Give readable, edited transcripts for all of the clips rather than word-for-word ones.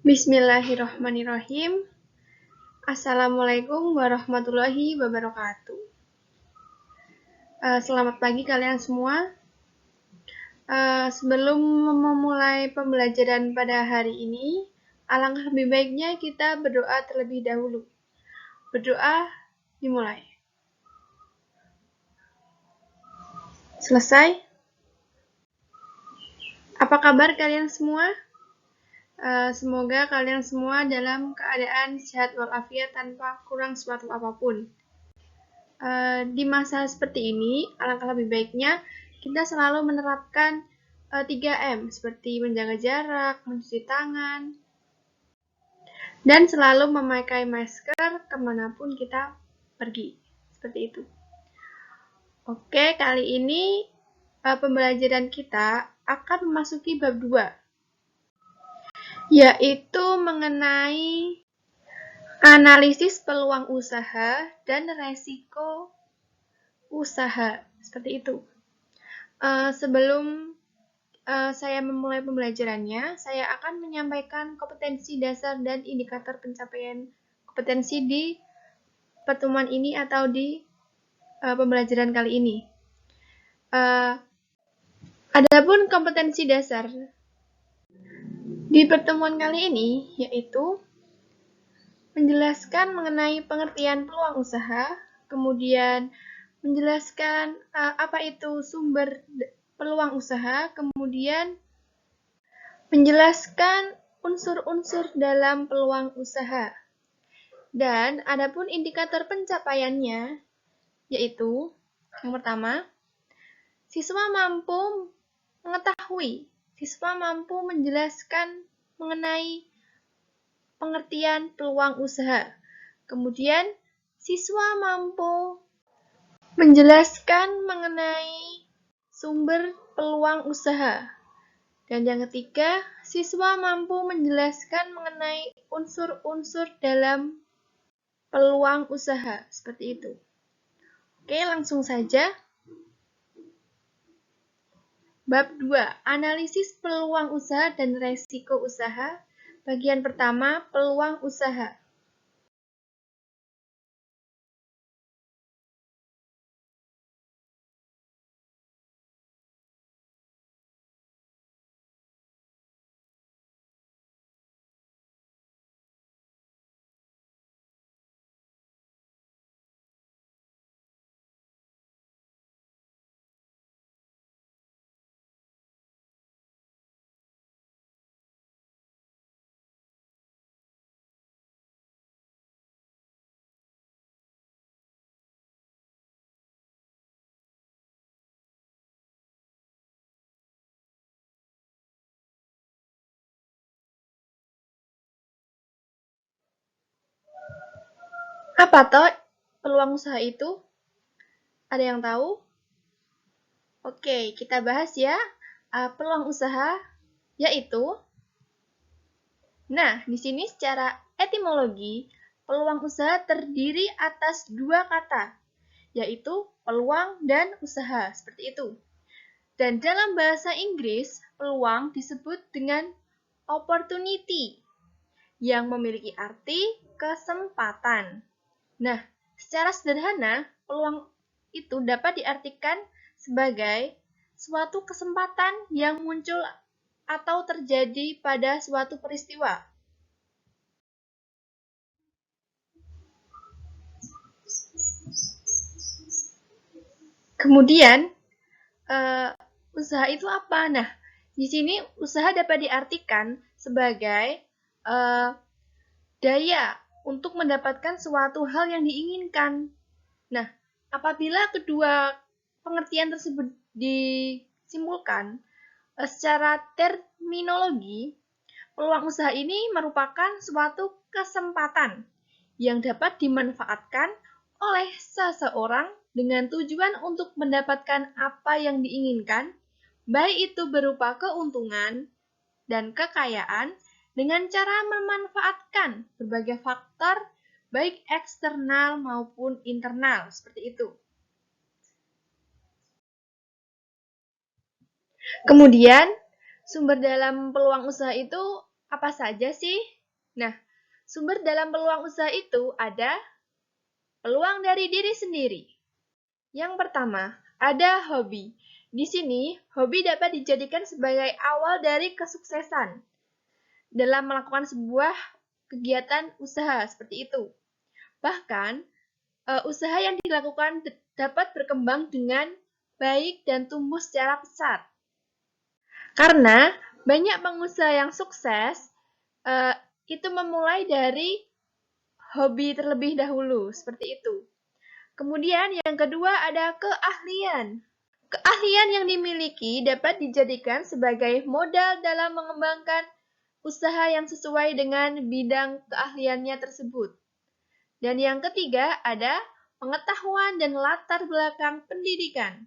Bismillahirrahmanirrahim. Assalamualaikum warahmatullahi wabarakatuh. Selamat pagi kalian semua. Sebelum memulai pembelajaran pada hari ini, alangkah lebih baiknya kita berdoa terlebih dahulu. Berdoa dimulai. Selesai? Apa kabar kalian semua? Semoga kalian semua dalam keadaan sehat walafiat tanpa kurang suatu apapun. Di masa seperti ini, alangkah lebih baiknya kita selalu menerapkan 3M, seperti menjaga jarak, mencuci tangan, dan selalu memakai masker kemanapun kita pergi. Seperti itu. Oke, kali ini pembelajaran kita akan memasuki bab 2, yaitu mengenai analisis peluang usaha dan resiko usaha. Seperti itu. Sebelum saya memulai pembelajarannya, saya akan menyampaikan kompetensi dasar dan indikator pencapaian kompetensi di pertemuan ini atau di pembelajaran kali ini. Adapun kompetensi dasar di pertemuan kali ini yaitu menjelaskan mengenai pengertian peluang usaha, kemudian menjelaskan apa itu sumber peluang usaha, kemudian menjelaskan unsur-unsur dalam peluang usaha. Dan adapun indikator pencapaiannya yaitu yang pertama, siswa mampu menjelaskan mengenai pengertian peluang usaha. Kemudian, siswa mampu menjelaskan mengenai sumber peluang usaha. Dan yang ketiga, siswa mampu menjelaskan mengenai unsur-unsur dalam peluang usaha. Seperti itu. Oke, langsung saja. Bab 2, analisis peluang usaha dan resiko usaha. Bagian pertama, peluang usaha. Apa toh peluang usaha itu? Ada yang tahu? Oke, kita bahas ya. Peluang usaha yaitu, nah, di sini secara etimologi, peluang usaha terdiri atas dua kata, yaitu peluang dan usaha, seperti itu. Dan dalam bahasa Inggris, peluang disebut dengan opportunity, yang memiliki arti kesempatan. Nah, secara sederhana, peluang itu dapat diartikan sebagai suatu kesempatan yang muncul atau terjadi pada suatu peristiwa. Kemudian, usaha itu apa? Nah, di sini usaha dapat diartikan sebagai daya untuk mendapatkan suatu hal yang diinginkan. Nah, apabila kedua pengertian tersebut disimpulkan, secara terminologi, peluang usaha ini merupakan suatu kesempatan yang dapat dimanfaatkan oleh seseorang dengan tujuan untuk mendapatkan apa yang diinginkan, baik itu berupa keuntungan dan kekayaan, dengan cara memanfaatkan berbagai faktor baik eksternal maupun internal, seperti itu. Kemudian, sumber dalam peluang usaha itu Apa saja sih? Nah, sumber dalam peluang usaha itu ada peluang dari diri sendiri. Yang pertama, ada hobi. Di sini, hobi dapat dijadikan sebagai awal dari kesuksesan dalam melakukan sebuah kegiatan usaha seperti itu. Bahkan, usaha yang dilakukan dapat berkembang dengan baik dan tumbuh secara pesat. Karena banyak pengusaha yang sukses itu memulai dari hobi terlebih dahulu, seperti itu. Kemudian yang kedua ada keahlian. Keahlian yang dimiliki dapat dijadikan sebagai modal dalam mengembangkan usaha yang sesuai dengan bidang keahliannya tersebut. Dan yang ketiga ada pengetahuan dan latar belakang pendidikan.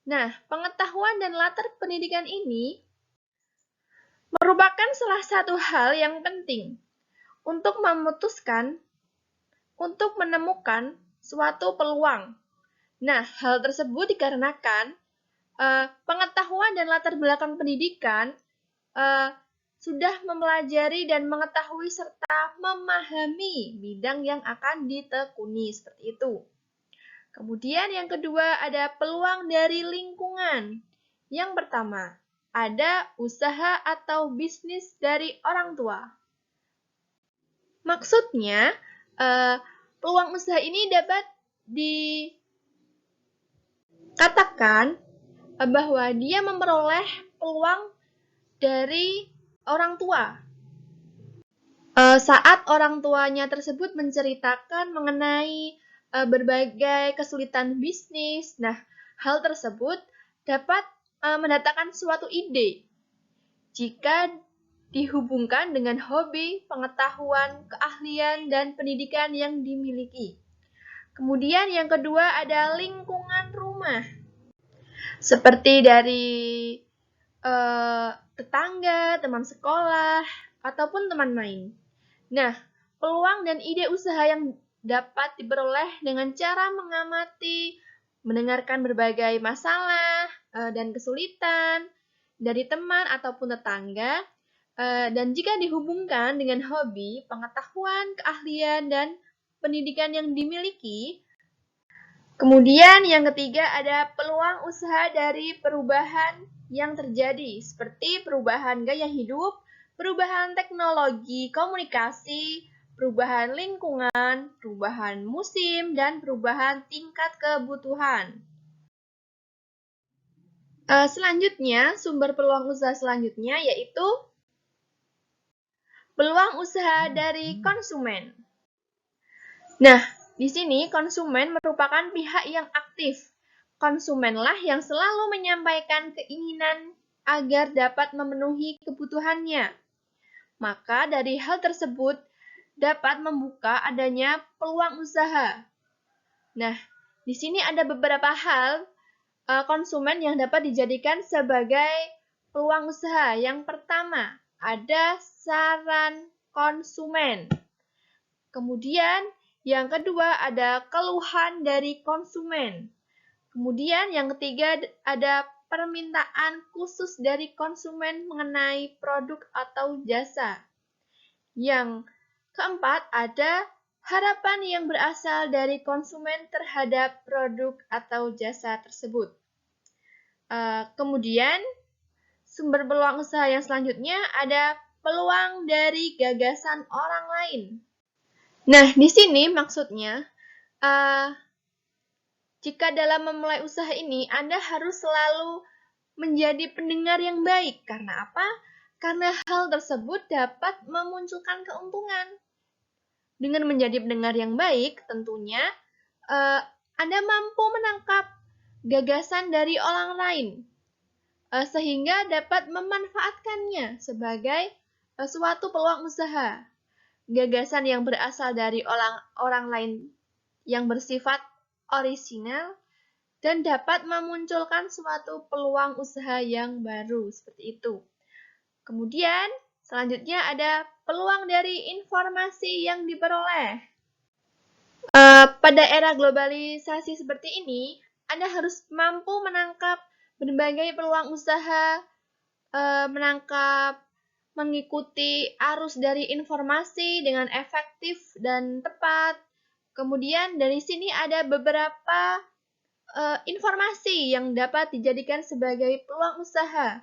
Nah, pengetahuan dan latar pendidikan ini merupakan salah satu hal yang penting untuk menemukan suatu peluang. Nah, hal tersebut dikarenakan pengetahuan dan latar belakang pendidikan sudah mempelajari dan mengetahui serta memahami bidang yang akan ditekuni, seperti itu. Kemudian yang kedua ada peluang dari lingkungan. Yang pertama, ada usaha atau bisnis dari orang tua. Maksudnya, peluang usaha ini dapat dikatakan bahwa dia memperoleh peluang dari orang tua. Saat orang tuanya tersebut menceritakan mengenai berbagai kesulitan bisnis, nah hal tersebut dapat mendatangkan suatu ide jika dihubungkan dengan hobi, pengetahuan, keahlian, dan pendidikan yang dimiliki. Kemudian yang kedua ada lingkungan rumah. Seperti dari tetangga, teman sekolah, ataupun teman main. Nah, peluang dan ide usaha yang dapat diperoleh dengan cara mengamati, mendengarkan berbagai masalah dan kesulitan dari teman ataupun tetangga, dan jika dihubungkan dengan hobi, pengetahuan, keahlian, dan pendidikan yang dimiliki. Kemudian yang ketiga ada peluang usaha dari perubahan yang terjadi, seperti perubahan gaya hidup, perubahan teknologi komunikasi, perubahan lingkungan, perubahan musim, dan perubahan tingkat kebutuhan. Selanjutnya, sumber peluang usaha selanjutnya yaitu peluang usaha dari konsumen. Nah, di sini konsumen merupakan pihak yang aktif. Konsumenlah yang selalu menyampaikan keinginan agar dapat memenuhi kebutuhannya. Maka dari hal tersebut dapat membuka adanya peluang usaha. Nah, di sini ada beberapa hal konsumen yang dapat dijadikan sebagai peluang usaha. Yang pertama, ada saran konsumen. Kemudian, yang kedua ada keluhan dari konsumen. Kemudian yang ketiga ada permintaan khusus dari konsumen mengenai produk atau jasa. Yang keempat ada harapan yang berasal dari konsumen terhadap produk atau jasa tersebut. Kemudian sumber peluang usaha yang selanjutnya ada peluang dari gagasan orang lain. Nah, di sini maksudnya jika dalam memulai usaha ini, Anda harus selalu menjadi pendengar yang baik. Karena apa? Karena hal tersebut dapat memunculkan keuntungan. Dengan menjadi pendengar yang baik, tentunya Anda mampu menangkap gagasan dari orang lain, sehingga dapat memanfaatkannya sebagai suatu peluang usaha. Gagasan yang berasal dari orang lain yang bersifat orisinal dan dapat memunculkan suatu peluang usaha yang baru, seperti itu. Kemudian, selanjutnya ada peluang dari informasi yang diperoleh. Pada era globalisasi seperti ini, Anda harus mampu menangkap berbagai peluang usaha, menangkap mengikuti arus dari informasi dengan efektif dan tepat. Kemudian dari sini ada beberapa informasi yang dapat dijadikan sebagai peluang usaha,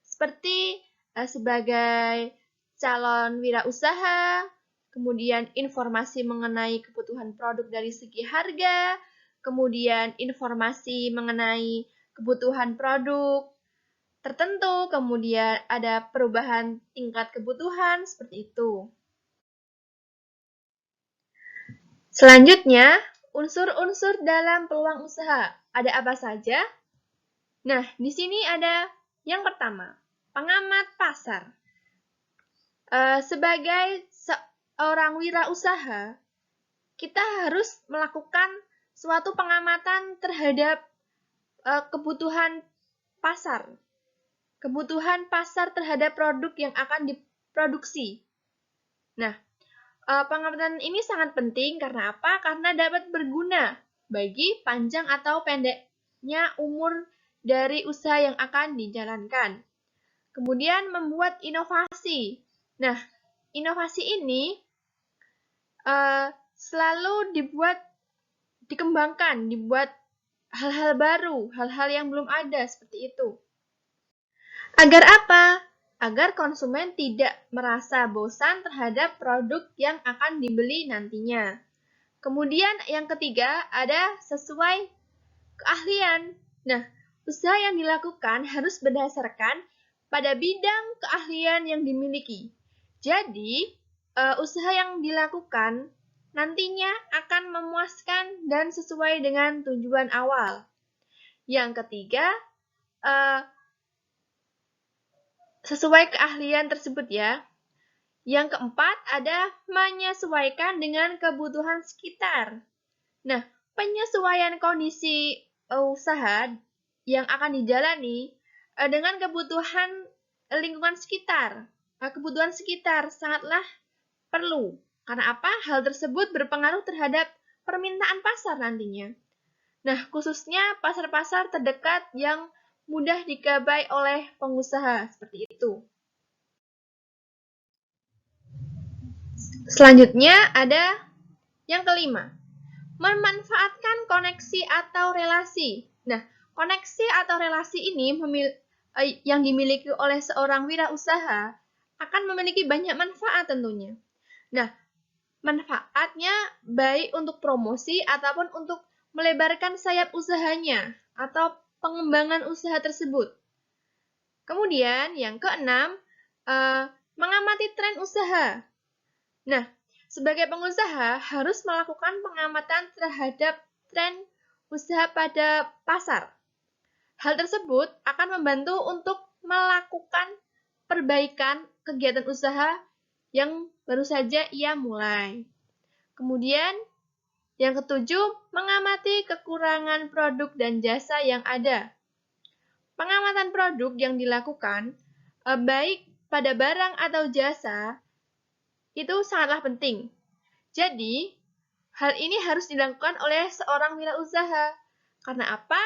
seperti sebagai calon wirausaha, kemudian informasi mengenai kebutuhan produk dari segi harga, kemudian informasi mengenai kebutuhan produk tertentu, kemudian ada perubahan tingkat kebutuhan, seperti itu. Selanjutnya, unsur-unsur dalam peluang usaha. Ada apa saja? Nah, di sini ada yang pertama, pengamat pasar. Sebagai seorang wirausaha, kita harus melakukan suatu pengamatan terhadap kebutuhan pasar. Kebutuhan pasar terhadap produk yang akan diproduksi. Nah, pengamatan ini sangat penting karena apa? Karena dapat berguna bagi panjang atau pendeknya umur dari usaha yang akan dijalankan. Kemudian membuat inovasi. Nah, inovasi ini selalu dikembangkan, dibuat hal-hal baru, hal-hal yang belum ada seperti itu. Agar apa? Agar konsumen tidak merasa bosan terhadap produk yang akan dibeli nantinya. Kemudian yang ketiga ada sesuai keahlian. Nah, usaha yang dilakukan harus berdasarkan pada bidang keahlian yang dimiliki. Jadi, usaha yang dilakukan nantinya akan memuaskan dan sesuai dengan tujuan awal. Yang ketiga, sesuai keahlian tersebut ya. Yang keempat ada menyesuaikan dengan kebutuhan sekitar. Nah, penyesuaian kondisi usaha yang akan dijalani dengan kebutuhan lingkungan sekitar. Kebutuhan sekitar sangatlah perlu. Karena apa? Hal tersebut berpengaruh terhadap permintaan pasar nantinya. Nah, khususnya pasar-pasar terdekat yang mudah digapai oleh pengusaha, seperti itu. Selanjutnya ada yang kelima, memanfaatkan koneksi atau relasi. Nah, koneksi atau relasi ini yang dimiliki oleh seorang wirausaha akan memiliki banyak manfaat tentunya. Nah, manfaatnya baik untuk promosi ataupun untuk melebarkan sayap usahanya atau pengembangan usaha tersebut. Kemudian yang keenam, mengamati tren usaha. Nah, sebagai pengusaha harus melakukan pengamatan terhadap tren usaha pada pasar. Hal tersebut akan membantu untuk melakukan perbaikan kegiatan usaha yang baru saja ia mulai. Kemudian, yang ketujuh, mengamati kekurangan produk dan jasa yang ada. Pengamatan produk yang dilakukan, baik pada barang atau jasa, itu sangatlah penting. Jadi, hal ini harus dilakukan oleh seorang wirausaha. Karena apa?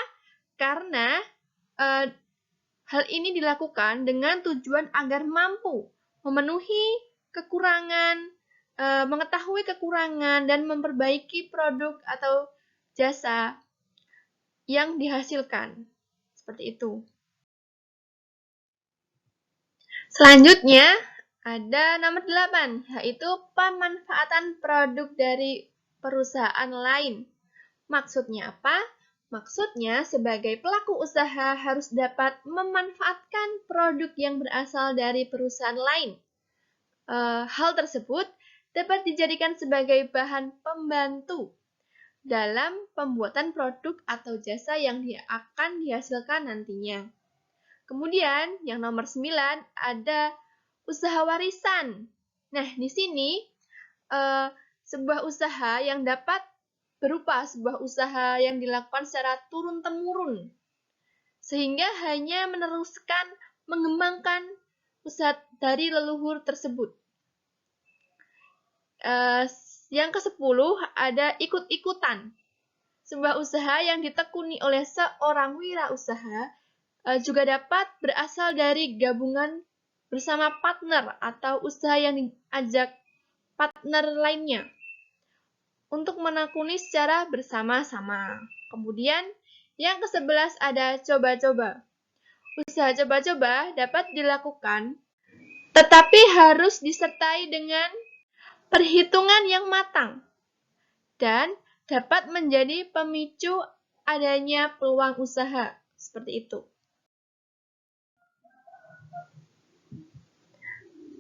Karena hal ini dilakukan dengan tujuan agar mampu memenuhi kekurangan, mengetahui kekurangan, dan memperbaiki produk atau jasa yang dihasilkan. Seperti itu. Selanjutnya, ada nomor 8, yaitu pemanfaatan produk dari perusahaan lain. Maksudnya apa? Maksudnya, sebagai pelaku usaha harus dapat memanfaatkan produk yang berasal dari perusahaan lain. Hal tersebut dapat dijadikan sebagai bahan pembantu dalam pembuatan produk atau jasa yang akan dihasilkan nantinya. Kemudian, yang nomor 9 ada usaha warisan. Nah, di sini sebuah usaha yang dapat berupa sebuah usaha yang dilakukan secara turun-temurun, sehingga hanya meneruskan mengembangkan usaha dari leluhur tersebut. Yang ke-10 ada ikut-ikutan. Sebuah usaha yang ditekuni oleh seorang wirausaha juga dapat berasal dari gabungan bersama partner atau usaha yang diajak partner lainnya untuk menekuni secara bersama-sama. Kemudian, yang ke-11 ada coba-coba. Usaha coba-coba dapat dilakukan, tetapi harus disertai dengan perhitungan yang matang dan dapat menjadi pemicu adanya peluang usaha. Seperti itu.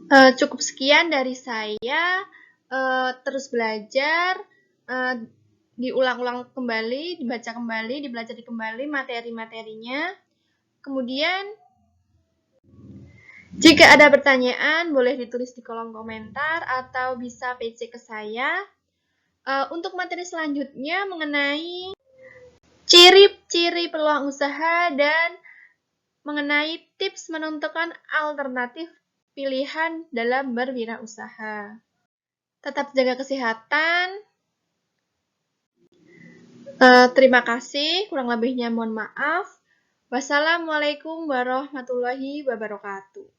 Cukup sekian dari saya. Terus belajar, diulang-ulang kembali, dibaca kembali, dipelajari kembali materi-materinya. Kemudian, jika ada pertanyaan, boleh ditulis di kolom komentar atau bisa PC ke saya. Untuk materi selanjutnya mengenai ciri-ciri peluang usaha dan mengenai tips menentukan alternatif pilihan dalam berwirausaha. Tetap jaga kesehatan. Terima kasih, kurang lebihnya mohon maaf. Wassalamualaikum warahmatullahi wabarakatuh.